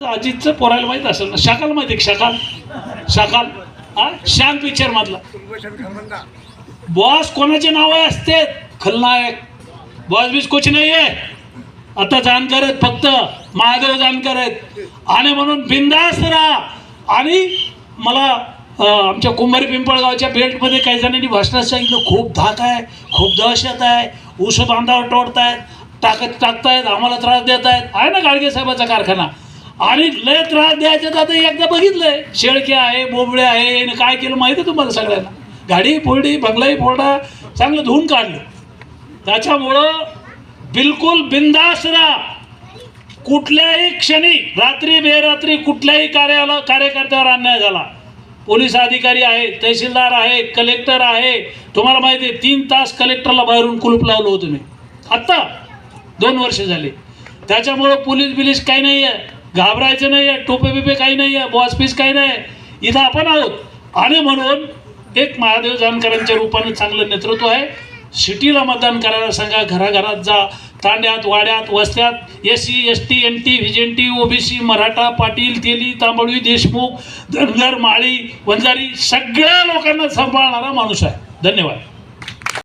अजितचं पोरायला माहित असेल ना, शाकाल माहिती शाकाल शाकाल हा शान पिक्चर मधला बॉस कोणाचे नाव असते खलनायक बॉस बीस कुछ नाही आहे. आता जाणकार आहेत फक्त महादेव जाणकार आहेत आणि म्हणून बिंदास राहा. आणि मला आमच्या कुंभारी पिंपळगावच्या बेल्टमध्ये काही जणांनी भाषणात सांगितलं खूप धाक आहे, खूप दहशत आहे, ऊस बांधावर तोडतायत, टाकतायत, आम्हाला त्रास देत आहेत. आहे ना गाडगे साहेबाचा कारखाना आणि लय त्रास द्यायचं. आता एकदा बघितलंय शेळके आहे, बोबडे आहे, याने काय केलं माहिती आहे तुम्हाला सगळ्यांना. गाडी फोडली, बंगलाही फोडला, चांगलं धुवून काढलं. त्याच्यामुळं बिलकुल बिंदास राहा. कुठल्याही क्षणी रात्री बेरात्री कुठल्याही कार्यकर्त्यावर अन्याय झाला, पोलीस अधिकारी आहे, तहसीलदार आहे, कलेक्टर आहे, तुम्हाला माहिती आहे 3 तास कलेक्टरला बाहेरून कुलूप लावलं होतं मी आत्ता 2 वर्ष झाले. त्याच्यामुळं पोलीस बिलीस काही नाही आहे, घाबरायचं नाही आहे, टोपे बिपे काही नाही आहे, बॉस पीस काही नाही, इथं आपण आहोत. आणि म्हणून एक महादेव जानकरांच्या रूपाने चांगलं नेतृत्व आहे. सिटीला मतदान करायला सांगा, घराघरात जा, तांड्यात वाड्यात वस्त्यात, SC ST NT VJNT OBC Maratha Patil तेली तांबळी देशमुख धनगर माळी वंजारी सगळ्या लोकांना सांभाळणारा माणूस आहे. धन्यवाद.